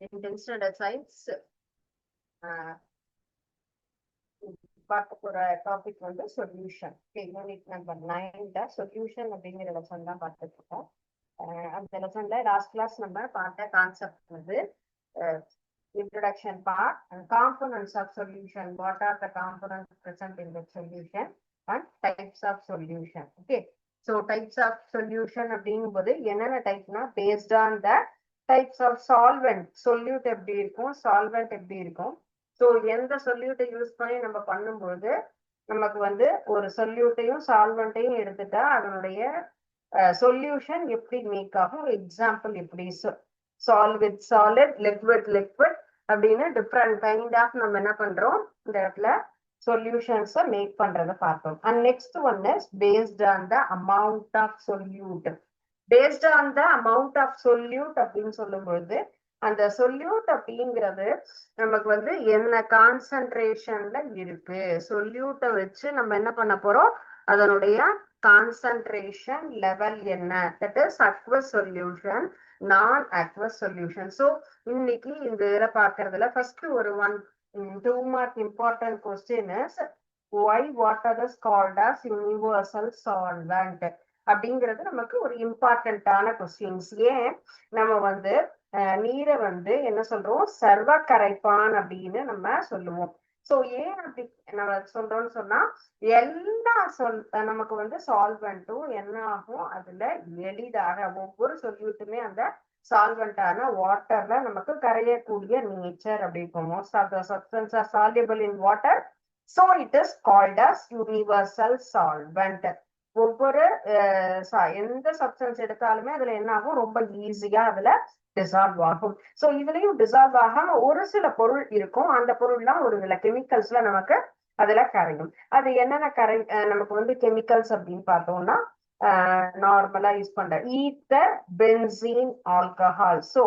In 10th standard science, பார்க்க போற topic வந்து சொல்யூஷன். யூனிட் நம்பர் 9ல சொல்யூஷன் அப்படிங்கிற லெசன் தான் பார்த்துட்டு இருக்கோம். அந்த லெசன்ல லாஸ்ட் கிளாஸ் நம்ம பார்த்த கான்செப்ட் வந்து introduction part and components of solution. What are the components present in the solution and types of solution? Okay, so types of solution அப்படிங்கும்போது என்னென்ன டைப்னா based on the types of solvent, solute எப்படி இருக்கும், solvent எப்படி இருக்கும். So எந்த சொல்யூட்டை use பண்ணி நம்ம பண்ணும்போது நமக்கு வந்து ஒரு சொல்யூட்டையும் சால்வெண்ட்டையும் எடுத்துட்டா அதனுடைய சொல்யூஷன் எப்படி மேக் ஆகும், எக்ஸாம்பிள் எப்படி சால்விட் சாலிட், லிக்விட் லிக்விட் அப்படின்னு டிஃப்ரெண்ட் கைண்ட் ஆஃப் நம்ம என்ன பண்றோம் இந்த இடத்துல சொல்யூஷன்ஸை மேக் பண்றதை பார்த்தோம். And next one is based on the amount of solute. Based on the amount of solute அப்படின்னு சொல்லும் பொழுது அந்த சொல்யூட் அப்படிங்கிறது நமக்கு வந்து என்ன கான்சன்ட்ரேஷன்ல இருக்கு, சொல்யூட்டை வச்சு நம்ம என்ன பண்ண போறோம், அதனுடைய கான்சன்ட்ரேஷன் லெவல் என்ன, தட் இஸ் அக்வஸ் சொல்யூஷன், நான் அக்வஸ் சொல்யூஷன். ஸோ இன்னைக்கு இந்த இதில் பார்க்கறதுல ஃபர்ஸ்ட் ஒரு 2 mark important question is why water is called as universal solvent அப்படிங்கிறது நமக்கு ஒரு இம்பார்ட்டன்டான கொஸ்டின்ஸ். ஏன் நம்ம வந்து நீரை வந்து என்ன சொல்றோம், சர்வ கரைப்பான் அப்படின்னு நம்ம சொல்லுவோம். சோ ஏன் அப்படி நம்ம சொல்றோம்னு சொன்னா எல்லா நமக்கு வந்து சால்வெண்ட்டும் என்ன ஆகும், அதுல எளிதாக ஒவ்வொரு சொல்யூட்டுமே அந்த சால்வெண்டான வாட்டர்ல நமக்கு கரையக்கூடிய நேச்சர் அப்படி இருக்கும். Most of the substance are soluble in water, so it is called as universal solvent. ஒவ்வொரு எந்த சப்ஸ்டன்ஸ் எடுத்தாலுமே அதுல என்ன ஆகும், ரொம்ப ஈஸியா அதுல டிசால்வ் ஆகும். சோ இதுலயும் டிசால்வ் ஆகாம ஒரு சில பொருள் இருக்கும், அந்த பொருள்லாம் ஒரு சில கெமிக்கல்ஸ்ல நமக்கு அதுல கரையும். அது என்னென்ன நமக்கு வந்து கெமிக்கல்ஸ் அப்படின்னு பார்த்தோம்னா நார்மலா யூஸ் பண்ற ஈத்தர், பென்சீன், ஆல்கஹால். சோ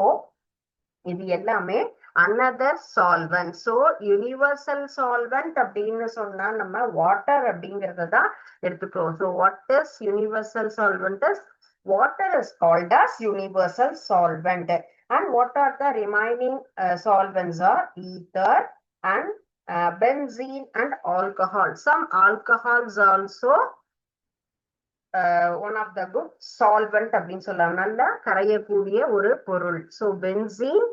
இது எல்லாமே another solvent. So universal solvent அப்படின்னு சொன்னா நம்ம வாட்டர் அப்படிங்கறத தான் எடுத்துக்கிறோம். So what is universal solvent is water is called as universal solvent. And what are the remaining solvents are ether and benzene and alcohol. Some alcohols also one of the good solvent அப்படின்னு சொல்லலாம், நல்லா கரையக்கூடிய ஒரு பொருள். So benzene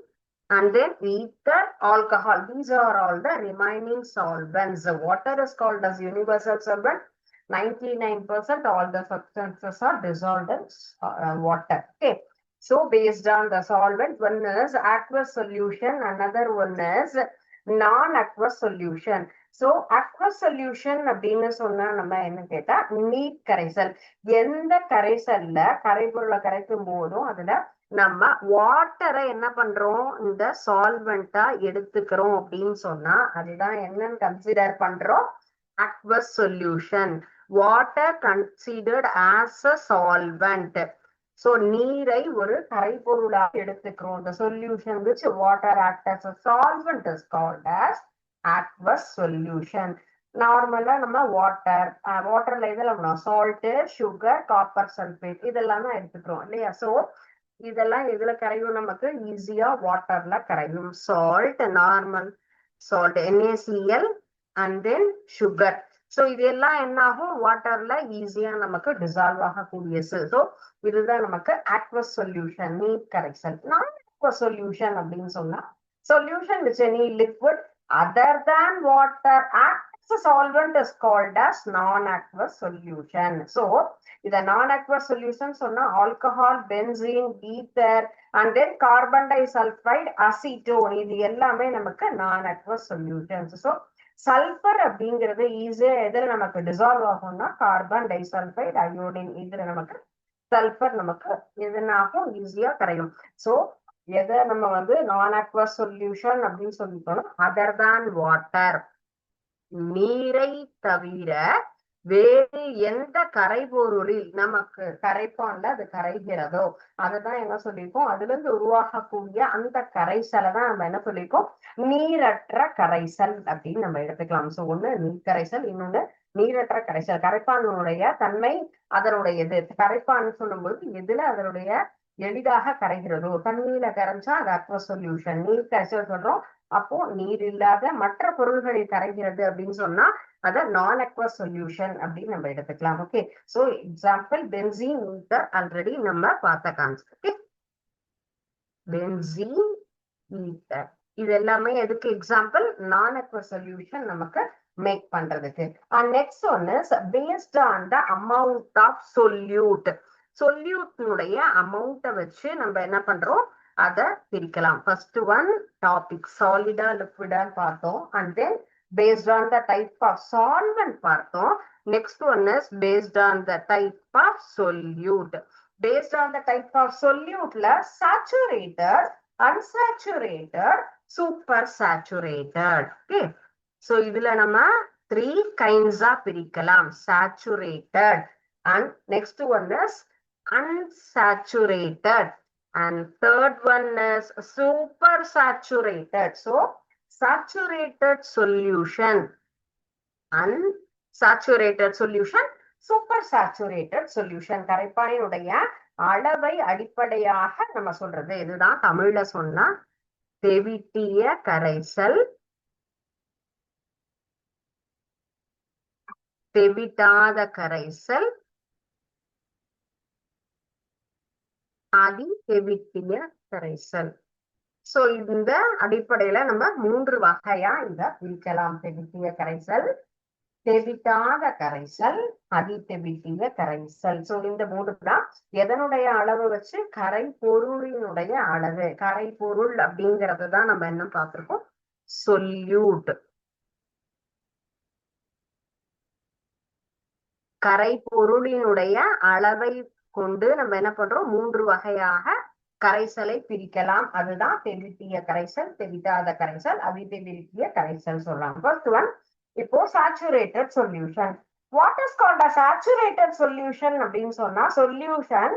and then ether, alcohol, these are all the remaining solvents. The water is called as universal solvent. 99% all the substances are dissolved in water. Okay, so based on the solvent, one is aqueous solution, another one is non-aqueous solution. So aqueous solution அப்படின்னு சொன்னா நம்ம என்ன கேட்டா நீர் கரைசல். எந்த கரைசல்ல கரைபொருளை கரைக்கும் போதும் அதுல நம்ம வாட்டரை என்ன பண்றோம், இந்த சால்வெண்டா எடுத்துக்கிறோம் அப்படின்னு சொன்னா அதுதான் என்னன்னு கன்சிடர் பண்றோம், aqueous solution. Water considered as a solvent. So நீரை ஒரு கரைபொருளாக எடுத்துக்கிறோம். the solution which water act as a solvent is called as aqueous solution. நார்மலா நம்ம வாட்டர்ல இதெல்லாம் சால்ட், சுகர், காப்பர் சல்பேட் இதெல்லாம் தான் எடுத்துக்கிறோம் இல்லையா. சோ இதெல்லாம் எதுல கரையும், நமக்கு ஈஸியா வாட்டர்ல கரையும். Salt, normal salt NaCl and then sugar. So இது எல்லாம் என்ன ஆகும், வாட்டர்ல ஈஸியா நமக்கு டிசால்வ் ஆகக்கூடியது. ஸோ இதுதான் நமக்கு aqueous சொல்யூஷன், நீர் கரைசல். நான் aqueous சொல்யூஷன் அப்படின்னு சொன்னா solution which any liquid other than water acts as a solvent is called as non-aqueous solution. So the non-aqueous solution சொன்னா alcohol, benzene, ether and then carbon disulfide, acetone, இது எல்லாமே நமக்கு non-aqueous solutions. So sulphur அப்படிங்கிறது ஈஸியா எதுல நமக்கு dissolve ஆகும்னா carbon disulphide, iodine, இதுல நமக்கு சல்பர் நமக்கு எதுனாகும் ஈஸியா கரையும். சோ எதை நம்ம வந்து நான் அக்வஸ் சொல்யூஷன் அப்படின்னு சொல்லிட்டோம், அதர் தான் வாட்டர், நீரை தவிர வேறு எந்த கரைபொருளில் நமக்கு கரைப்பான்ல அது கரைகிறதோ அதுதான் என்ன சொல்லியிருக்கோம், அதுல இருந்து உருவாகக்கூடிய அந்த கரைசலை தான் நம்ம என்ன சொல்லியிருக்கோம், நீரற்ற கரைசல் அப்படின்னு நம்ம எடுத்துக்கலாம். சோ ஒண்ணு நீர் கரைசல், இன்னொன்னு நீரற்ற கரைசல். கரைப்பானுடைய தன்மை அதனுடைய இது கரைப்பான்னு சொல்லும்போது எதுல அதனுடைய எளிதாக கரைகிறதோ, தண்ணீர்ல கரைஞ்சா அது அக்வஸ் சொல்யூஷன். நீர் கரைச்சல் சொல்றோம், அப்போ நீர் இல்லாத மற்ற பொருள்களில் கரைகிறது அப்படின்னு சொன்னா அத நான் அக்வஸ் சொல்யூஷன் அப்படின்னு நம்ம எடுத்துக்கலாம். Okay, so example benzene, ether already நம்ம பார்த்த கான்செப்ட். ஓகே, பென்சீன், ஈத்தர் இது எல்லாமே எதுக்கு எக்ஸாம்பிள்? நான் அக்வஸ் சொல்யூஷன் நமக்கு மேக் பண்றதுக்கு. And next one is based on the amount of solute. சொல்யூட்னுடைய அமௌண்ட்டை வச்சு நம்ம என்ன பண்றோம், அதை பிரிக்கலாம். ஃபர்ஸ்ட் ஒன் டாபிக் சாலிடா லிக்விடா பார்த்தோம். And then based on the type of solvent பார்த்தோம். Next one is based on the type of solute. Based on the type of சொல்யூட்ல saturated, unsaturated, super saturated. Okay, so இதுல நம்ம 3 kinds ஆ பிரிக்கலாம். Saturated, and next one is unsaturated, and third one is super saturated. So saturated solution, unsaturated solution, super saturated solution. கரைப்பானினுடைய அளவை அடிப்படையாக நம்ம சொல்றது இதுதான். தமிழ்ல சொன்னா தெவிட்டிய கரைசல், தெவிட்டாத கரைசல், அதி தெவிட்டிய கரைசல். சோ இந்த அடிப்படையில நம்ம 3 வகையா இத பிரிக்கலாம். தெவிட்டிய கரைசல், தெவிட்டாத கரைசல், அதி தெவிட்டிய கரைசல். சோ இந்த 3 தான் எதனுடைய அளவு வச்சு கரை பொருளினுடைய அளவு. கரை பொருள் அப்படிங்கறது தான் நம்ம என்ன பார்த்திருக்கோம், சொல்யூட். கரை பொருளினுடைய அளவை கொண்டு நம்ம என்ன பண்றோம், 3 வகையாக கரைசலை பிரிக்கலாம். அதுதான் தெவிட்டிய கரைசல், தெவிட்டாத கரைசல், அதி தெவிட்டிய கரைசல் சொல்லலாம். ஃபர்ஸ்ட் ஒன் இப்போ saturated solution. What is called a saturated solution அப்படின்னு சொன்னா, solution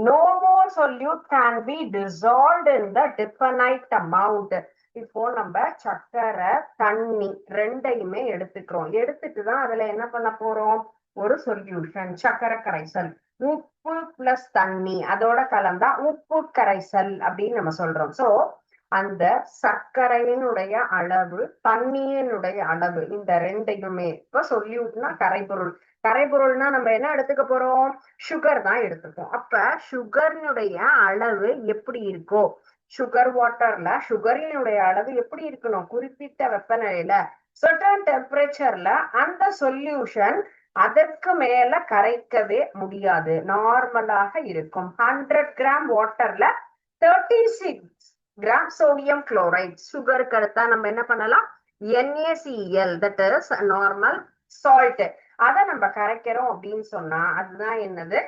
no more solute can be dissolved in the definite amount. இப்போ நம்ம சர்க்கரை, தண்ணி ரெண்டையுமே எடுத்துக்கிறோம். எடுத்துட்டு தான் அதுல என்ன பண்ண போறோம், ஒரு சொல்யூஷன் சர்க்கரை கரைசல். உப்பு பிளஸ் தண்ணி அதோட கலந்தா உப்பு கரைசல் அப்படின்னு நம்ம சொல்றோம். சோ அந்த சர்க்கரையினுடைய அளவு, தண்ணியினுடைய அளவு, இந்த ரெண்டையுமே இப்ப சொல்யூட்னா கரைபொருள். கரைபொருள்னா நம்ம என்ன எடுத்துக்க போறோம், சுகர் தான் எடுத்துப்போம். அப்ப சுகரினுடைய அளவு எப்படி இருக்கோ, சுகர் வாட்டர்ல சுகரினுடைய அளவு எப்படி இருக்கணும், குறிப்பிட்ட வெப்பநிலையில சர்டன் டெம்பரேச்சர்ல அந்த சொல்யூஷன் அதற்கு மேல கரைக்கவே முடியாது, நார்மலாக இருக்கும். 100 கிராம் வாட்டர்ல 36 கிராம் சோடியம் குளோரைட். சுகருக்கு அடுத்தா நம்ம என்ன பண்ணலாம், NaCl, that is normal salt. அதை நம்ம கரைக்கிறோம் அப்படின்னு சொன்னா அதுதான் என்னது,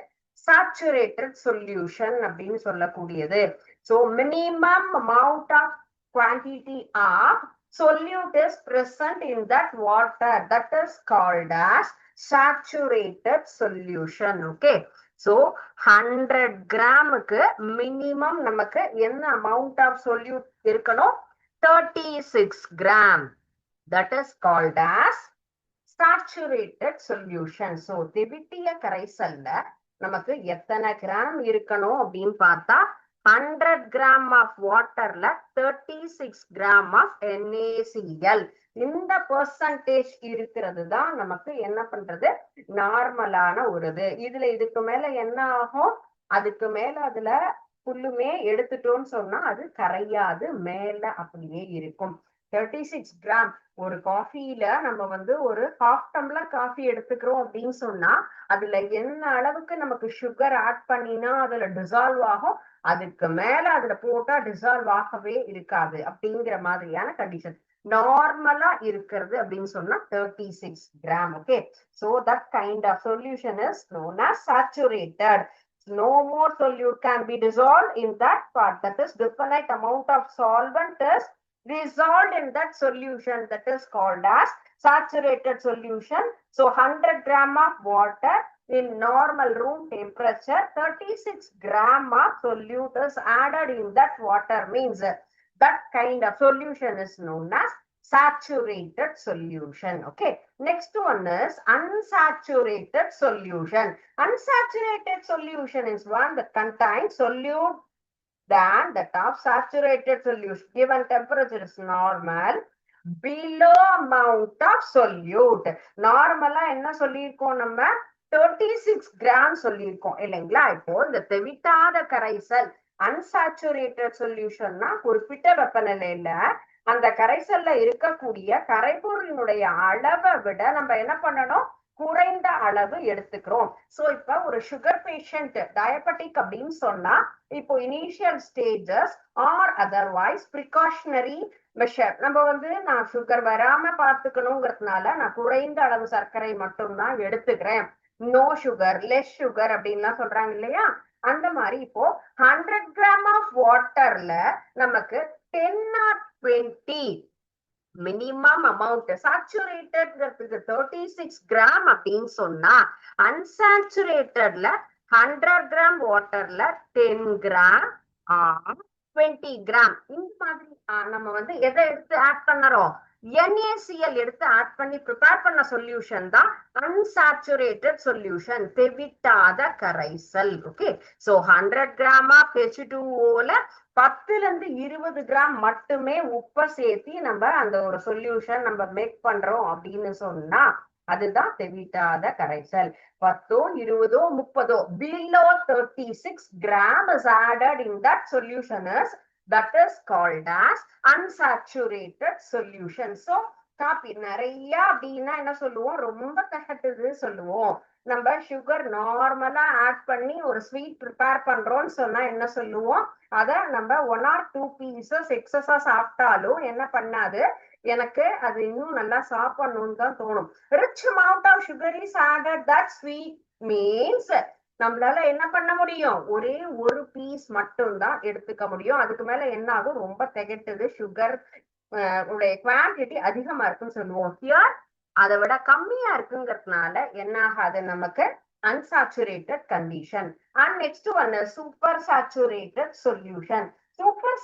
சாச்சுரேட்டட் சொல்யூஷன் அப்படின்னு சொல்லக்கூடியது. So minimum amount of quantity of solute is present in that water, that is called as saturated solution. Okay, so 100 கிராமுக்கு மினிமம் நமக்கு என்ன amount of solute இருக்கணும், 36 gram. That is called as saturated solution. So தெவிட்டிய கரைசல்ல நமக்கு எத்தனை gram இருக்கணும் அப்படின்னு பார்த்தா 100 gram of வாட்டர்ல 36 கிராம் ஆஃப் NaCl. இந்த பெர்சன்டேஜ் இருக்கிறது தான் நமக்கு என்ன பண்றது, நார்மலான ஒரு இது. இதுல இதுக்கு மேல என்ன ஆகும், அதுக்கு மேல அதுல புல்லுமே எடுத்துட்டோம்னு சொன்னா அது கரையாது, மேல அப்படியே இருக்கும். 36 கிராம் ஒரு காஃபில நம்ம வந்து ஒரு 1/2 டம்ளர் காஃபி எடுத்துக்கிறோம் அப்படின்னு சொன்னா அதுல என்ன அளவுக்கு நமக்கு சுகர் ஆட் பண்ணினா அதுல டிசால்வ் ஆகும், அதுக்கு மேல அதுல போட்டா டிசால்வ் ஆகவே இருக்காது அப்படிங்கிற மாதிரியான கண்டிஷன். நார்மலா இருக்கிறது அப்படின்னு சொன்னா 36 gram. Okay, so that kind of solution is known as saturated. No more solute can be dissolved in that part, that is definite amount of solvent is dissolved in that solution, that is called as saturated solution. So 100 gram of water in normal room temperature, 36 gram of solute is added in that water, means that kind of solution is known as saturated solution. Okay, next one is unsaturated solution. Unsaturated solution is one that contains solute than that of saturated solution. Given temperature is normal, below amount of solute. நார்மலா என்ன சொல்லியிருக்கோம் நம்ம 36 gram சொல்லியிருக்கோம் இல்லைங்களா. இப்போ இந்த தெவிட்டாத கரைசல் unsaturated சொல்யூஷன்னா குறிப்பிட்ட வெப்பநிலையில அந்த கரைசல்ல இருக்கக்கூடிய கரைபொருளினுடைய அளவை விட நம்ம என்ன பண்ணணும், குறைந்த அளவு எடுத்துக்கிறோம். சோ இப்ப ஒரு சுகர் பேஷண்ட் டயபெட்டிக் அப்படின்னு சொன்னா இப்போ initial stages or otherwise precautionary measure நம்ம நான் சுகர் வராம பார்த்துக்கணுங்கிறதுனால நான் குறைந்த அளவு சர்க்கரை மட்டும்தான் எடுத்துக்கிறேன், நோ சுகர் லெஸ் சுகர் அப்படின்லாம் சொல்றாங்க இல்லையா. அந்த மாதிரி இப்போ 100 கிராம் ஆஃப் வாட்டர்ல நமக்கு 10 or 20 மினிமம் அமௌண்ட் சாச்சுரேட்டட்ங்கிறதுக்கு 36 கிராம் அப்படின்னு சொன்னா அன்சாச்சுரேட்டட்ல 100 கிராம் வாட்டர்ல 10 கிராம் 20 கிராம் இந்த மாதிரி நம்ம எதை எடுத்து ஆட் பண்ணறோம், NaCl எடுத்து ஆட் பண்ணி ப்ரிப்பேர் பண்ண சொல்யூஷன் தான் அன்சாச்சுரேட்டட் சொல்யூஷன், தெவிட்டாத கரைசல். ஓகே, சோ 100 கிராம் ஆஃப் H2O-ல 10 ல இருந்து 20 கிராம் மட்டுமே உப்பை சேர்த்து நம்ம அந்த ஒரு சொல்யூஷன் நம்ம மேக் பண்றோம் அப்படின்னு சொன்னா அதுதான் தெவிட்டாத கரைசல். 10, 20, 30 below 36 gram is added in that solution that is called as unsaturated solution. So காப்பி நிறைய அப்படின்னா என்ன சொல்லுவோம், ரொம்ப கசட்டுது சொல்லுவோம். நம்ம சுகர் நார்மலா ஆட் பண்ணி ஒரு ஸ்வீட் ப்ரிப்பேர் பண்றோம்னு சொன்னா என்ன சொல்லுவோம், அத நம்ம 1 or 2 pieces எக்ஸஸா சாப்பிட்டாலும் என்ன பண்ணாது, எனக்கு அது இன்னும் நல்லா சாப்பிடணும்னு தான் தோணும். Rich amount of sugar is added that sweet means நம்மளால என்ன பண்ண முடியும், ஒரே ஒரு பீஸ் மட்டும் தான் எடுத்துக்க முடியும். அதுக்கு மேல என்ன ஆகும், ரொம்ப திகட்டுது, சுகர் உடைய குவான்டிட்டி அதிகமா இருக்குன்னு சொல்லுவோம். ஹியர் அதை விட கம்மியா இருக்குங்கிறதுனால என்ன ஆகாது, நமக்கு unsaturated condition. And next one super saturated solution. Super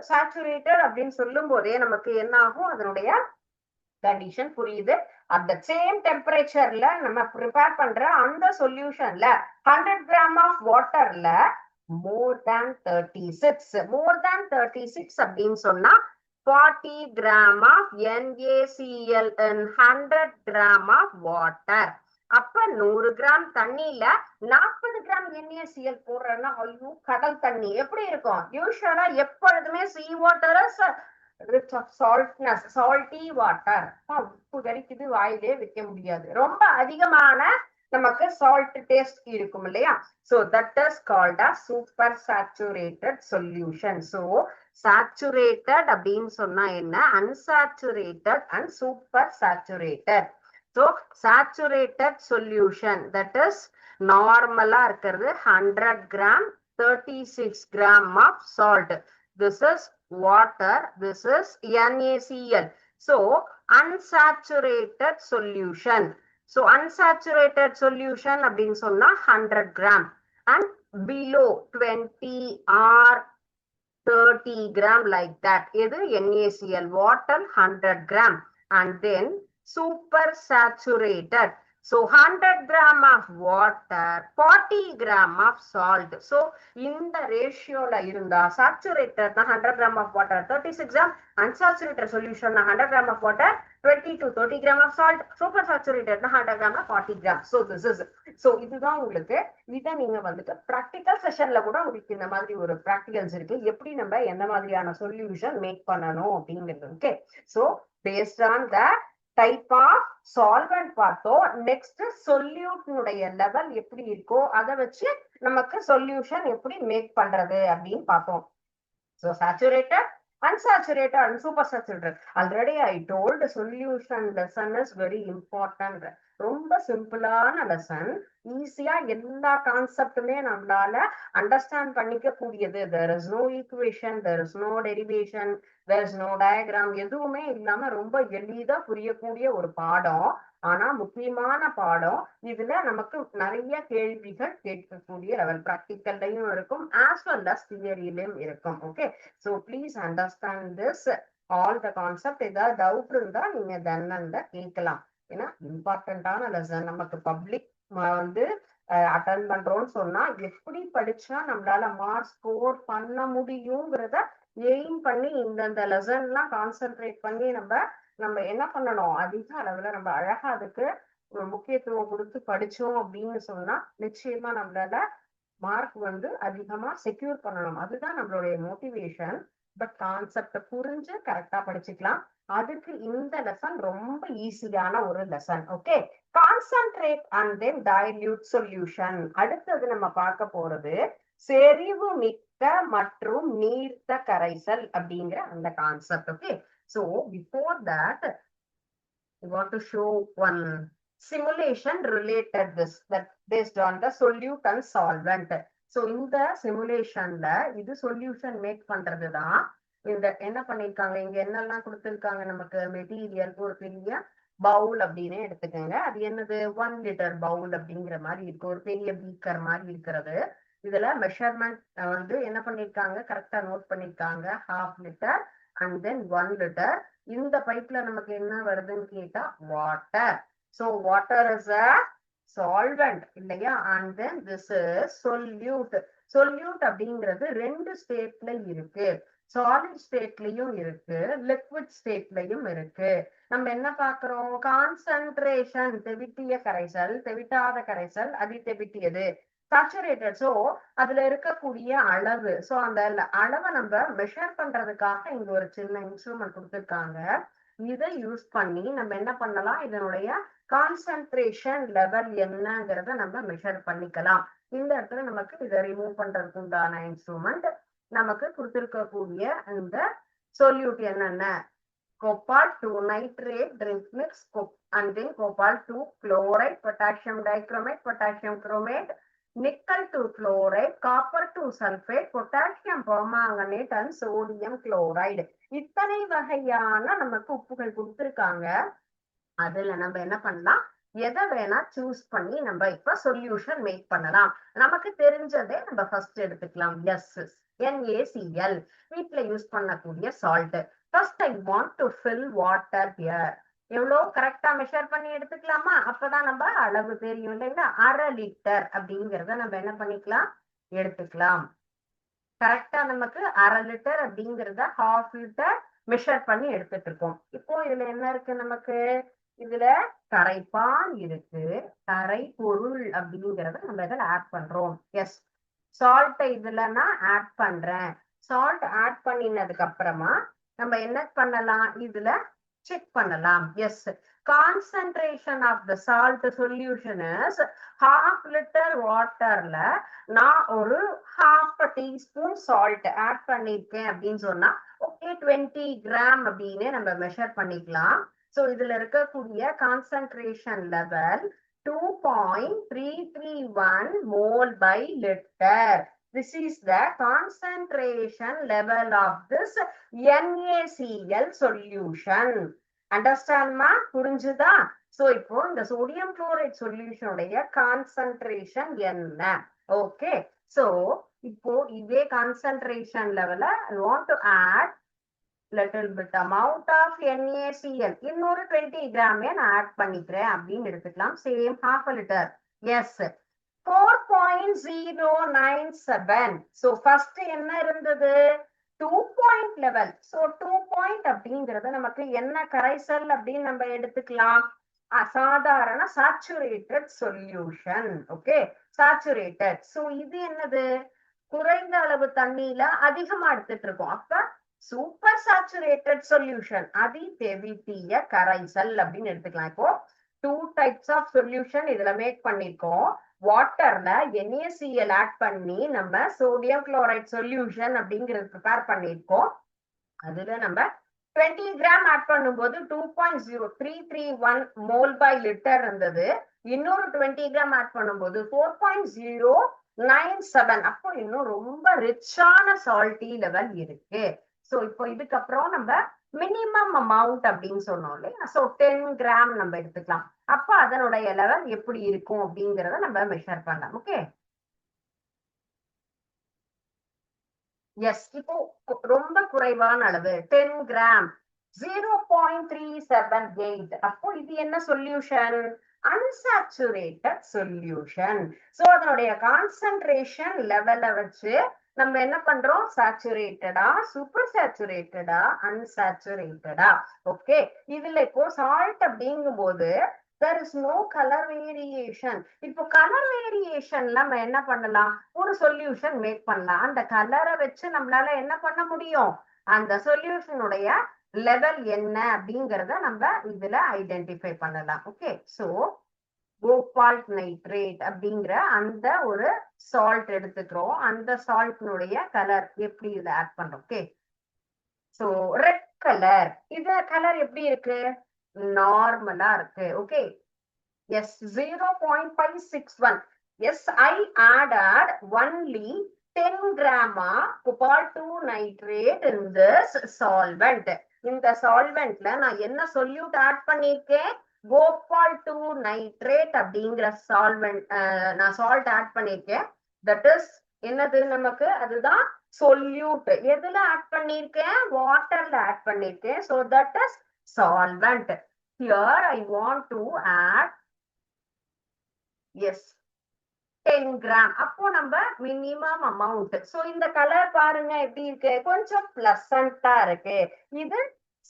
saturated அப்படின்னு சொல்லும் போதே நமக்கு என்ன ஆகும், அதனுடைய கண்டிஷன் புரியுது. அட் த சேம் டெம்பரேச்சர்ல நம்ம ப்ரிப்பேர் பண்ற அந்த சொல்யூஷன்ல 100 கிராம் ஆஃப் வாட்டர்ல more than 36 அப்படின்னு சொன்னா 40 gram of NaCl in 100 gram of water. அப்ப 100 கிராம் தண்ணியில 40 கிராம் NaCl போடுறேன்னா ஐயோ கடல் தண்ணி எப்படி இருக்கும், யூஸ்வலா எப்பொழுதுமே sea water is rich of saltness, salty water. உப்பு கரிக்குது, வாயிலே வைக்க முடியாது, ரொம்ப அதிகமான நமக்கு சால்ட் டேஸ்ட் இருக்கும் இல்லையா. so that is called as super saturated solution. so saturated அப்படின்னு சொன்னா என்ன, unsaturated and super saturated. so saturated solution that is நார்மலா இருக்கிறது 100 gram 36 gram of salt. this is water, this is NaCl. so unsaturated solution. so unsaturated solution அப்படின்னு சொன்னா 100 gram and below 20 or 30 gram like that. இது NaCl, water 100 gram and then super saturated. so 100 gram of water 40 gram of salt. so இந்த ரேஷியோல இருந்தா saturated 100 gram of water 36 gram, unsaturated solution 100 gram of water 20 to 30 gram of salt, super saturated 100 gram 40 gram. so this is இதுதான் உங்களுக்கு. இதை நீங்க practical செஷன்ல கூட உங்களுக்கு இந்த மாதிரி ஒரு பிராக்டிகல்ஸ் இருக்கு, எப்படி நம்ம எந்த மாதிரியான சொல்யூஷன் மேக் பண்ணணும் அப்படிங்கிறது. Okay, so based on that type of solvent பார்த்தோம். நெக்ஸ்ட் சொல்யூட்னுடைய லெவல் எப்படி இருக்கோ அதை வச்சு நமக்கு சொல்யூஷன் எப்படி மேக் பண்றது அப்படின்னு பார்த்தோம். so saturated, unsaturated and super saturated. already I told solution lesson is very important. ரொம்ப சிம்பிளான லெசன், ஈஸியா எல்லா கான்செப்டுமே நம்மளால அண்டர்ஸ்டாண்ட் பண்ணிக்க கூடியது. there is no equation, there is no derivation, there is no diagram, எதுவுமே இல்லாம ரொம்ப எளிதா புரியக்கூடிய ஒரு பாடம். ஆனா முக்கியமான பாடம். இதுல நமக்கு நிறைய கேள்விகள் கேட்கக்கூடிய லெவல் பிராக்டிக்கல்லையும் இருக்கும் as well as தியரியிலும் இருக்கும். Okay, so please understand this. All the concept. ஏதாவது டவுட் இருந்தா நீங்க தென்னண்ட கேட்கலாம். ஏன்னா இம்பார்ட்டன்டான லெசன். நமக்கு பப்ளிக் வந்து அட்டன் பண்றோம்னு சொன்னா எப்படி படிச்சா நம்மளால மார்க் ஸ்கோர் பண்ண முடியுங்கிறத எய்ம் பண்ணி இந்தந்த லெசன் எல்லாம் கான்சென்ட்ரேட் பண்ணி நம்ம என்ன பண்ணணும், அதிக அளவுல நம்ம அழகா அதுக்கு ஒரு முக்கியத்துவம் கொடுத்து படிச்சோம் அப்படின்னு சொன்னா நிச்சயமா நம்மளால மார்க் வந்து அதிகமா செக்யூர் பண்ணணும். அதுதான் நம்மளுடைய மோட்டிவேஷன். பட் கான்செப்ட புரிஞ்சு கரெக்டா படிச்சுக்கலாம். அதுக்கு இந்த லெசன் ரொம்ப ஈஸியான ஒரு lesson. Okay, concentrate and then dilute solution. அடுத்தது நம்ம பார்க்க போறது செறிவு மிக்க மற்றும் நீர்த்த கரைசல் அப்படிங்கிற அந்த concept. Okay, so before that I want to show one simulation related this that based on the solute and solvent. So இந்த சிமுலேஷன்ல இது சொல்யூஷன் மேக் பண்றதுதான். இந்த என்ன பண்ணிருக்காங்க, இங்க என்னெல்லாம் கொடுத்திருக்காங்க, நமக்கு மெட்டீரியல் ஒரு பெரிய பவுல் அப்படின்னு எடுத்துக்கோங்க. அது என்னது 1 லிட்டர் பவுல் அப்படிங்கிற மாதிரி இருக்கு, ஒரு பெரிய பீக்கர் மாதிரி இருக்கிறது. இதுல மெஷர்மெண்ட் வந்து என்ன பண்ணிருக்காங்க, கரெக்டா நோட் பண்ணிருக்காங்க. 1/2 லிட்டர் அண்ட் தென் 1 லிட்டர். இந்த பைப்ல நமக்கு என்ன வருதுன்னு கேட்டா water. So water is a solvent இல்லையா, and then this is solute. Solute அப்படிங்கிறது 2 ஸ்டேட்ல இருக்கு, சாலிட் ஸ்டேட்லயும் இருக்கு, லிக்விட் ஸ்டேட்லயும் இருக்கு. நம்ம என்ன பாக்குறோம், கான்சென்ட்ரேஷன் தெவிட்டிய கரைசல், தெவிட்டாத கரைசல், அதி தெவிட்டியது, சாச்சுரேட்டட். சோ அதுல இருக்கக்கூடிய அளவு, சோ அந்த அளவை நம்ம மெஷர் பண்றதுக்காக இங்க ஒரு சின்ன இன்ஸ்ட்ருமெண்ட் கொடுத்திருக்காங்க. இதை யூஸ் பண்ணி நம்ம என்ன பண்ணலாம், இதனுடைய கான்சென்ட்ரேஷன் லெவல் என்னங்கிறத நம்ம மெஷர் பண்ணிக்கலாம். இந்த இடத்துல நமக்கு இதை ரிமூவ் பண்றதுக்கு உண்டான இன்ஸ்ட்ருமெண்ட் நமக்கு கொடுத்திருக்கக்கூடிய இந்த சொல்யூட் என்னென்ன, cobalt 2 nitrate drink mix and then cobalt 2 chloride, potassium dichromate, potassium chromate, nickel 2 chloride, copper 2 sulfate, potassium permanganate and sodium chloride. இத்தனை வகையான நமக்கு உப்புகள் கொடுத்திருக்காங்க. அதுல நம்ம என்ன பண்ணலாம், எதை வேணா சூஸ் பண்ணி நம்ம இப்ப சொல்யூஷன் மேக் பண்ணலாம். நமக்கு தெரிஞ்சதே நம்ம ஃபர்ஸ்ட் எடுத்துக்கலாம். NaCl, வீட்டுல யூஸ் பண்ணக்கூடிய salt. First I want to fill water here. எவ்வளோ கரெக்டா மெஷர் பண்ணி எடுத்துக்கலாமா, அப்பதான் நம்ம அளவு தெரியும் இல்லைங்களா. 1/2 லிட்டர் அப்படிங்கிறத நம்ம என்ன பண்ணிக்கலாம், எடுத்துக்கலாம். கரெக்டா நமக்கு 1/2 லிட்டர் அப்படிங்கிறத 1/2 லிட்டர் மெஷர் பண்ணி எடுத்துட்டு இருக்கோம். இப்போ இதுல என்ன இருக்கு, நமக்கு இதுல கரைப்பான் இருக்கு, கரை பொருள் அப்படிங்கிறத நம்ம இதில் ஆட் பண்றோம். எஸ், சால்ட் இதுல நான் ஆட் பண்றேன். சால்ட் ஆட் பண்ணினதுக்கு அப்புறமா நம்ம என்ன பண்ணலாம், இதுல செக் பண்ணலாம். Yes, concentration of the salt solution is 1/2 litre வாட்டர்ல நான் ஒரு 1/2 டீஸ்பூன் சால்ட் ஆட் பண்ணிருக்கேன் அப்படின்னு சொன்னா ஓகே 20 கிராம் அப்படின்னு நம்ம மெஷர் பண்ணிக்கலாம். சோ இதுல இருக்கக்கூடிய concentration level 2.331 mole by liter. This is the concentration level of this NaCl solution. Understand ma? புரிஞ்சுதா? So இப்போ இந்த sodium chloride solution உடைய concentration என்ன? Okay. So இப்போ இதே concentration level I want to add little bit amount of NaCl. இன்னொரு 20 gram நான் add பண்ணிக்கிறேன் அப்படின்னு எடுத்துக்கலாம். Same 1/2 litre. Yes, 4.097. So first என்ன இருந்தது, 2 பாயிண்ட் லெவல். சோ 2 பாயிண்ட் அப்படிங்கிறது நமக்கு என்ன கரைசல் அப்படின்னு நம்ம எடுத்துக்கலாம், அசாதாரண saturated solution. Okay, saturated. So இது என்னது, குறைந்த அளவு தண்ணியில அதிகமா எடுத்துட்டு இருக்கோம். அப்ப சூப்பர் சாச்சுரேட்டட் சொல்யூஷன், அதி தெவிட்டிய கரைசல் அப்படின்னு எடுத்துக்கலாம். இப்போ 2 டைப்ஸ் ஆஃப் சொல்யூஷன் இதுல மேக் பண்ணிருக்கோம். வாட்டர்ல NaCl ஆட் பண்ணி நம்ம சோடியம் குளோரைட் சொல்யூஷன் அப்படிங்கிறது ப்ரிப்பேர் பண்ணிருக்கோம். அதுல நம்ம 20 கிராம் ஆட் பண்ணும்போது 2.0331 மோல் பை லிட்டர் இருந்தது. இன்னொரு 20 கிராம் ஆட் பண்ணும்போது 4.097. அப்போ இன்னும் ரொம்ப ரிச்சான சால்ட்டி லெவல் இருக்கு. சோ இப்போ இதுக்கப்புறம் நம்ம மினிமம் அமௌண்ட் அப்படின்னு சொன்னோம் இல்லையா, சோ 10 கிராம் நம்ம எடுத்துக்கலாம். அப்ப அதனுடைய லெவல் எப்படி இருக்கும் அப்படிங்கறத நம்ம மெஷர் பண்ணலாம். ஓகே, எஸ், இப்போ ரொம்ப குறைவான அளவு 10 கிராம் 0.378. அப்போ இது என்ன சொல்யூஷன்? Unsaturated solution. சோ அதனுடைய கான்சென்ட்ரேஷன் லெவலை வச்சு நம்ம என்ன பண்றோம்? சாச்சுரேட்டடா, சூப்பர் சாச்சுரேட்டடா, அன்சாச்சுரேட்டடா. ஓகே, இதுல இப்போ சால்ட் அப்படிங்கும் போது there is no color variation. இப்போ கலர் வேரியேஷன் நம்ம என்ன பண்ணலாம்? ஒரு சொல்யூஷன் மேக் பண்ணலாம். அந்த கலரை வச்சு நம்மளால என்ன பண்ண முடியும்? அந்த சொல்யூஷனுடைய லெவல் என்ன அப்படிங்கறத நம்ம இதுல ஐடென்டிஃபை பண்ணலாம். ஓகே, சோ கோபால்ட் நைட்ரேட் அப்படிங்கிற அந்த ஒரு சால்ட் எடுத்துக்கிறோம். அந்த சால்ட்னுடைய கலர் எப்படி இதுல ஆட் பண்றோம்? Okay, so red colour. இது கலர் எப்படி இருக்கு? நார்மலா இருக்கு. Okay, yes, 0.561. Yes, I added only 10 gram of cobalt 2 nitrate in this solvent. இந்த solventல நான் என்ன solute add பண்ணிருக்கேன்? கோபால்ட் 2 nitrate அப்படிங்கிற solvent நான் salt add பண்ணிருக்கேன். That is என்னது நமக்கு? அதுதான் solute. எதுல ஆட் பண்ணிருக்கேன்? வாட்டர்ல ஆட் பண்ணிருக்கேன். So that is solvent. Here I want to add yes 10 gram. அப்போ நம்ம மினிமம் அமௌண்ட். சோ இந்த கலர் பாருங்க எப்படி இருக்கு? கொஞ்சம் பிளசண்டா இருக்கு. இது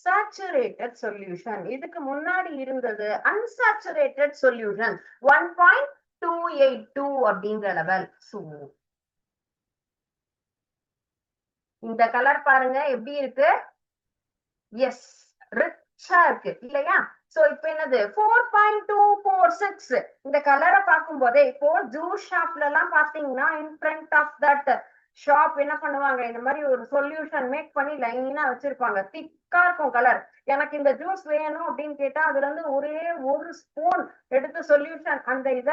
சாச்சுரேட்டட் சொல்யூஷன். இதுக்கு முன்னாடி இருந்தது அன்சாச்சுரேட்டட் சொல்யூஷன் 1.282 அப்படிங்கிற லெவல். சோ இந்த கலர் பாருங்க எப்படி இருக்கு? எஸ், ரிச்சா இருக்கு இல்லையா? சோ இப்போ என்னது 4.246. இந்த கலரை பார்க்கும் போதே இப்போ ஜூஸ் ஷாப்ல எல்லாம் பாத்தீங்கன்னா in front of that shop என்ன பண்ணுவாங்க? இந்த மாதிரி ஒரு சொல்யூஷன் மேக் பண்ணி லைனா வச்சிருப்பாங்க. திக்கா இருக்கும் கலர். எனக்கு இந்த ஜூஸ் வேணும் அப்படின்னு கேட்டா அதுல இருந்து ஒரே ஒரு ஸ்பூன் எடுத்து சொல்யூஷன் அந்த இத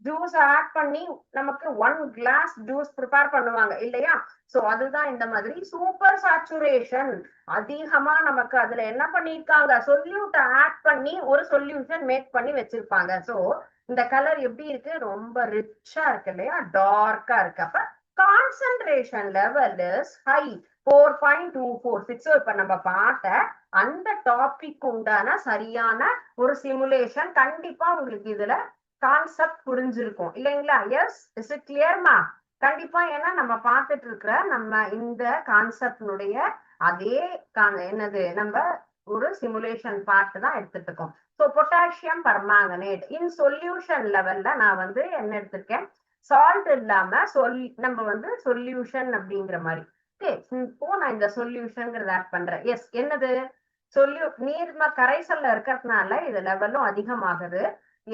ஜூஸ் ஆட் பண்ணி நமக்கு 1 கிளாஸ் ஜூஸ் ப்ரிப்பேர் பண்ணுவாங்க இல்லையா? சோ அதுதான் இந்த மாதிரி சூப்பர் சாச்சுரேஷன். அதிகமா நமக்கு அதுல என்ன பண்ணிருக்காங்க? சொல்யூட் ஆட் பண்ணி ஒரு சொல்யூஷன் மேக் பண்ணி வச்சிருப்பாங்க. சோ இந்த கலர் எப்படி இருக்கு? ரொம்ப ரிச்சா இருக்கு இல்லையா? டார்க்கா இருக்கு. அப்ப கான்சென்ட்ரேஷன் லெவல் இஸ் ஹை 4.246. இப்ப நம்ம பார்த்த அந்த டாபிக் உண்டான சரியான ஒரு சிமுலேஷன் கண்டிப்பா உங்களுக்கு இதுல கான்செப்ட் புரிஞ்சிருக்கும் இல்லைங்களா? எஸ், இஸ் இட் கிளியர்மா? கண்டிப்பா. ஏன்னா நம்ம பார்த்துட்டு இருக்கிற நம்ம இந்த கான்செப்ட்னுடைய அதே என்னது நம்ம ஒரு சிமுலேஷன் பார்ட் தான் எடுத்துட்டு இருக்கோம். ஸோ பொட்டாசியம் பர்மாங்கனேட் இன் சொல்யூஷன் லெவல்ல நான் வந்து என்ன எடுத்திருக்கேன்? சால்ட் இல்லாம நம்ம வந்து சொல்யூஷன் அப்படிங்கிற மாதிரி. ஓகே, இப்போ நான் இந்த சொல்யூஷன்ங்கிறத ஆட் பண்றேன். எஸ், என்னது? நீர்ம கரைசல்ல இருக்கிறதுனால இது லெவலும் அதிகமாகுது.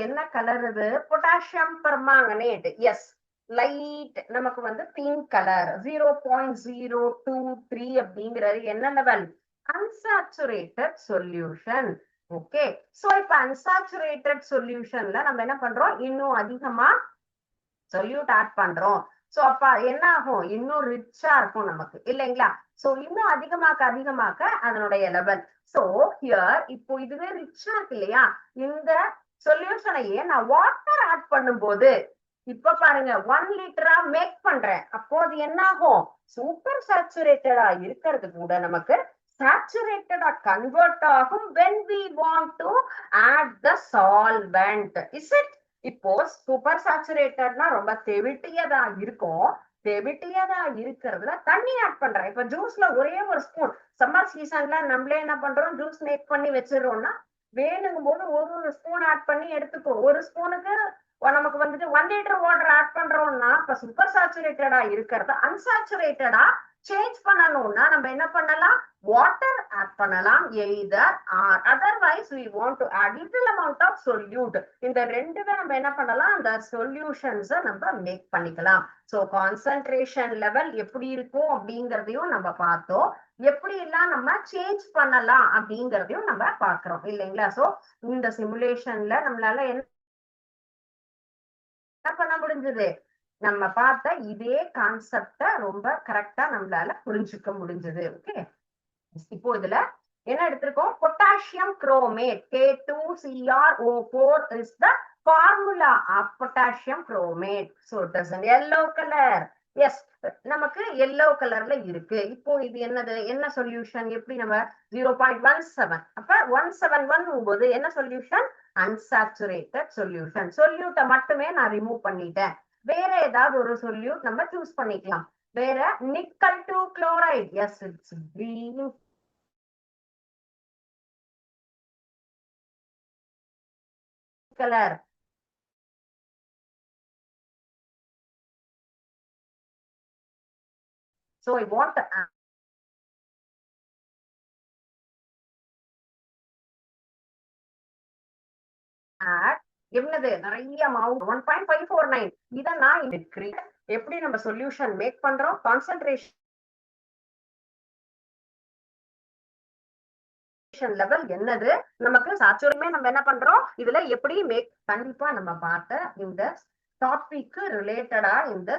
என்ன கலர் இது? Potassium permanganate. எஸ், லைட் நமக்கு வந்து பிங்க் கலர் 0.023 அப்படிங்கிறது என்ன level? Unsaturated solution. Okay, so இப்ப அன்சாச்சுரேட்டட் சொல்யூஷன்ல நம்ம என்ன பண்றோம்? இன்னும் அதிகமா சொல்யூட் ஆட் பண்றோம். சோ அப்ப என்ன ஆகும்? இன்னும் ரிச்சா இருக்கும் நமக்கு இல்லைங்களா? சோ இன்னும் அதிகமாக்க அதனுடைய லெவல். சோ ஹியர் இப்போ இதுவே ரிச்சா இருக்கு இல்லையா? இந்த சொல்யூஷனையே நான் வாட்டர் ஆட் பண்ணும்போது இப்ப பாருங்க 1 லிட்டரா மேக் பண்றேன். அப்போ அது என்ன ஆகும்? சூப்பர் சாச்சுரேட்டடா இருக்கிறது கூட நமக்கு சாச்சுரேட்டடா கன்வெர்ட் ஆகும் when we want to add the solvent. Is it? இப்போ சூப்பர் சாச்சுரேட்டட்னா ரொம்ப தெவிட்டியதா இருக்கும். தெவிட்டியதா இருக்கிறதுல தண்ணி ஆட் பண்றேன். இப்ப ஜூஸ்ல ஒரே ஒரு ஸ்பூன், சம்மர் சீசன்ல நம்மளே என்ன பண்றோம்? ஜூஸ் மேக் பண்ணி வச்சிடறோம்னா வேணுங்கும் போது ஒரு ஸ்பூன் ஆட் பண்ணி எடுத்துக்கோ. ஒரு ஸ்பூனுக்கு நமக்கு வந்துட்டு 1 லிட்டர் வாட்டர் ஆட் பண்றோம்னா இப்ப சூப்பர் சாச்சுரேட்டடா இருக்கிறது அன்சாச்சுரேட்டடா சேஞ்ச் பண்ணணும்னா நம்ம என்ன பண்ணலாம்? வாட்டர் ஆட் பண்ணலாம். Either or otherwise we want to add little amount of solute. இந்த ரெண்டுமே நம்ம என்ன பண்ணலாம்? அந்த சொல்யூஷன்ஸ் நம்ம மேக் பண்ணிக்கலாம். சோ கான்சென்ட்ரேஷன் லெவல் எப்படி இருக்கும் அப்படிங்கறதையும் நம்ம பார்த்தோம். எப்படி எல்லாம் நம்ம சேஞ்ச் பண்ணலாம் அப்படிங்கறதையும் நம்ம பாக்குறோம் இல்லைங்களா? சோ இந்த சிமுலேஷன்ல நம்மளால என்ன பண்ண முடிஞ்சது? நம்ம பார்த்த இதே கான்செப்ட ரொம்ப கரெக்டா நம்மளால புரிஞ்சுக்க முடிஞ்சது. ஓகே, இப்போ இதுல என்ன எடுத்திருக்கோம்? Potassium chromate K2CrO4 is the formula of potassium chromate. So it is in yellow color. Yes, நமக்கு எல்லோ கலர்ல இருக்கு. இப்போ இது என்னது, என்ன சொல்யூஷன், எப்படி நம்ம 0.17, அப்ப 171 போது என்ன சொல்யூஷன், அன்சாச்சுரேட்டட் சொல்யூஷன். சொல்யூட்டை மட்டுமே நான் ரிமூவ் பண்ணிட்டேன். வேற ஏதாவது ஒரு சொல்யூட் நம்ம சூஸ் பண்ணிக்கலாம். வேற nickel to chloride, S it's green colour. So I want to add எவ்வளவு நிறைய அமௌண்ட் 1.549. இதை நான் எப்படி நம்ம சொல்யூஷன் மேக் பண்றோம், கான்சென்ட்ரேஷன் லெவல் என்னது, நமக்கு சாச்சுரேமே நம்ம என்ன பண்றோம், இதுல எப்படி மேக், கண்டிப்பா நம்ம பார்த்த இந்த டாபிக் ரிலேட்டடா இந்த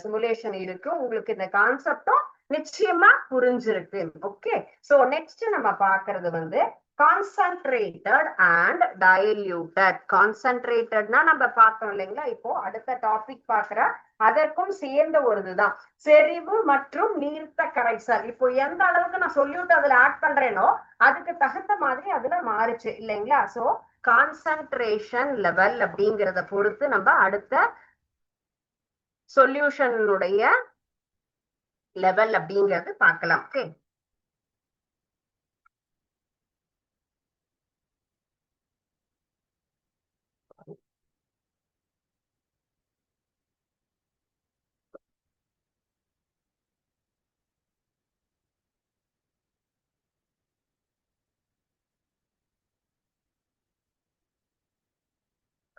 சிமுலேஷன் இருக்கு. உங்களுக்கு இந்த கான்செப்டும் நிச்சயமா புரிஞ்சிருக்கு. ஓகே, சோ நெக்ஸ்ட் நம்ம பாக்குறது வந்து கான்சென்ட்ரேட்டட் அண்ட் டைல்யூட்டட். கான்சென்ட்ரேட்டட்னா நம்ம பார்த்தோம் இல்லைங்களா, இப்போ அடுத்த டாபிக் பாக்குற அதற்கும் சேர்ந்த ஒரு இதுதான் செறிவு மற்றும் நீர்த்த கரைசல். இப்போ எந்த அளவுக்கு நான் சொல்லிவிட்டு அதுல ஆட் பண்றேனோ அதுக்கு தகுந்த மாதிரி அதுல மாறுச்சு இல்லைங்களா. சோ கான்சென்ட்ரேஷன் லெவல் அப்படிங்கிறத பொறுத்து நம்ம அடுத்த சொல்யூஷனுடைய லெவல் அப்படிங்கிறது பார்க்கலாம். ஓகே,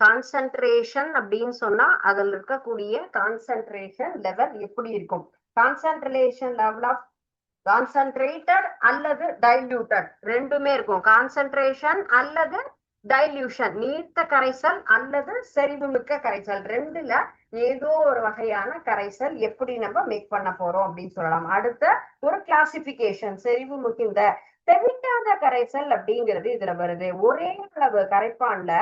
கான்சென்ட்ரேஷன் அப்படின்னு சொன்னா அதுல இருக்கக்கூடிய கான்சென்ட்ரேஷன் லெவல் எப்படி இருக்கும். கான்சென்ட்ரேஷன் லெவல் ஆஃப் கான்சென்ட்ரேட்டட் அல்லது டைல்யூட்டட் ரெண்டுமே இருக்கும். கான்சென்ட்ரேஷன் அல்லது டைல்யூஷன், நீர்த்த கரைசல் அல்லது செறிவுமிக்க கரைசல், ரெண்டுல ஏதோ ஒரு வகையான கரைசல் எப்படி நம்ம மேக் பண்ண போறோம் அப்படின்னு சொல்லலாம். அடுத்த ஒரு கிளாசிபிகேஷன் செறிவுமிக்க இந்த தெவிட்டாத கரைசல் அப்படிங்கிறது இதுல வருது. ஒரே அளவு கரைப்பான்ல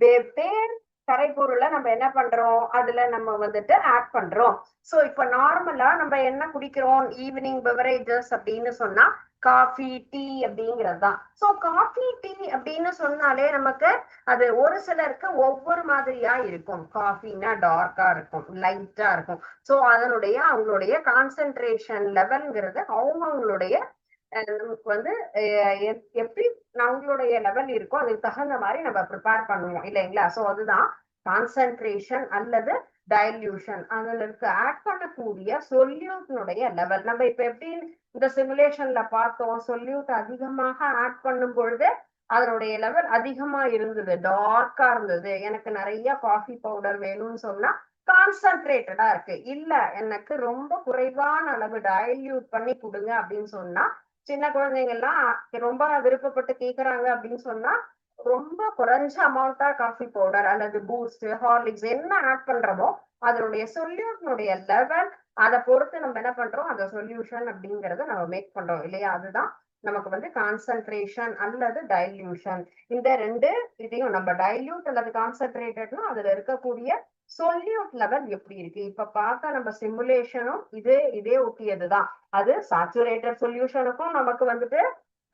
வெவ்வேறு கரைப்பொருளை நம்ம என்ன பண்றோம், அதுல நம்ம வந்துட்டு ஆட் பண்றோம். சோ இப்ப நார்மலா நம்ம என்ன குடிக்கிறோம், ஈவினிங் பெவரேஜஸ் அப்படின்னு சொன்னா காஃபி டீ அப்படிங்கிறது தான். சோ காஃபி டீ அப்படின்னு சொன்னாலே நமக்கு அது ஒரு சிலருக்கு ஒவ்வொரு மாதிரியா இருக்கும். காஃபின்னா டார்க்கா இருக்கும், லைட்டா இருக்கும். சோ அதனுடைய அவங்களுடைய கான்சென்ட்ரேஷன் லெவல்ங்கிறது அவங்களுடைய நமக்கு வந்து எப்படி நம்மளுடைய லெவல் இருக்கோ அதுக்கு தகுந்த மாதிரி நம்ம ப்ரிப்பேர் பண்ணுவோம் இல்லைங்களா. சோ அதுதான் கான்சென்ட்ரேஷன் அல்லது டைல்யூஷன். அதுல இருக்க ஆட் பண்ணக்கூடிய சொல்யூட்னுடைய லெவல். நம்ம இப்ப எப்படி இந்த சிமுலேஷன்ல பார்த்தோம், சொல்யூட் அதிகமாக ஆட் பண்ணும் பொழுது அதனுடைய லெவல் அதிகமா இருந்தது, டார்க்கா இருந்தது. எனக்கு நிறைய காஃபி பவுடர் வேணும்னு சொன்னா கான்சென்ட்ரேட்டடா இருக்கு. இல்ல எனக்கு ரொம்ப குறைவான அளவு டைல்யூட் பண்ணி கொடுங்க அப்படின்னு சொன்னா, சின்ன குழந்தைங்க எல்லாம் ரொம்ப விருப்பப்பட்டு கேக்குறாங்க அப்படின்னு சொன்னா ரொம்ப குறைஞ்ச அமௌண்டா காஃபி பவுடர் அல்லது பூஸ்ட், ஹார்லிக்ஸ் என்ன ஆட் பண்றோமோ அதனுடைய சொல்யூஷனுடைய லெவல் அதை பொறுத்து நம்ம என்ன பண்றோம், அந்த சொல்யூஷன் அப்படிங்கறத நம்ம மேக் பண்றோம் இல்லையா. அதுதான் நமக்கு வந்து கான்சென்ட்ரேஷன் அல்லது டைல்யூஷன். இந்த ரெண்டு இதையும் நம்ம டைல்யூட் அல்லது கான்சென்ட்ரேட்டட்னா அதுல இருக்கக்கூடிய சொல்யூட் லெவல் எப்படி இருக்கு. இப்ப பார்த்தா நம்ம சிமுலேஷனும் இதே ஒட்டியதுதான். அது சாச்சுரேட்டட் சொல்யூஷனுக்கும் நமக்கு வந்துட்டு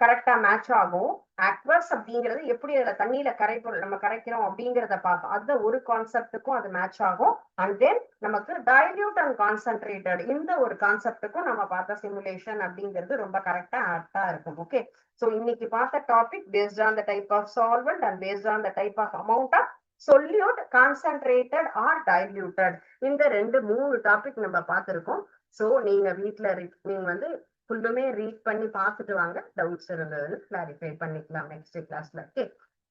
கரெக்டா மேட்ச் ஆகும். அக்வஸ் அப்படிங்கிறது எப்படி அதுல தண்ணியில கரைப்பொருள் நம்ம கரைக்கிறோம் அப்படிங்கிறத பார்த்தோம், அந்த ஒரு கான்செப்டுக்கும் அது மேட்ச் ஆகும். அண்ட் தென் நமக்கு டைல்யூட் அண்ட் கான்சென்ட்ரேட்டட் இந்த ஒரு கான்செப்டுக்கும் நம்ம பார்த்த சிமுலேஷன் அப்படிங்கிறது ரொம்ப கரெக்டா ஆப்டா இருக்கும். ஓகே, சோ இன்னைக்கு பார்த்த topic based on the type of solvent and based on the type of amount of solute, concentrated or diluted, இந்த மூணு டாபிக் நம்ம பார்த்திருக்கோம். சோ நீங்க வீட்டுல நீங்க வந்து ஃபுல்லுமே ரீட் பண்ணி பார்த்துட்டு வாங்க. டவுட்ஸ் இருந்ததுன்னு கிளாரிஃபை பண்ணிக்கலாம் நெக்ஸ்ட் கிளாஸ்ல. Okay,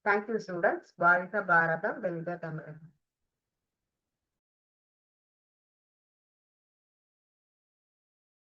thank you students. வாழ்க பாரதம், வெல்க தமிழகம்.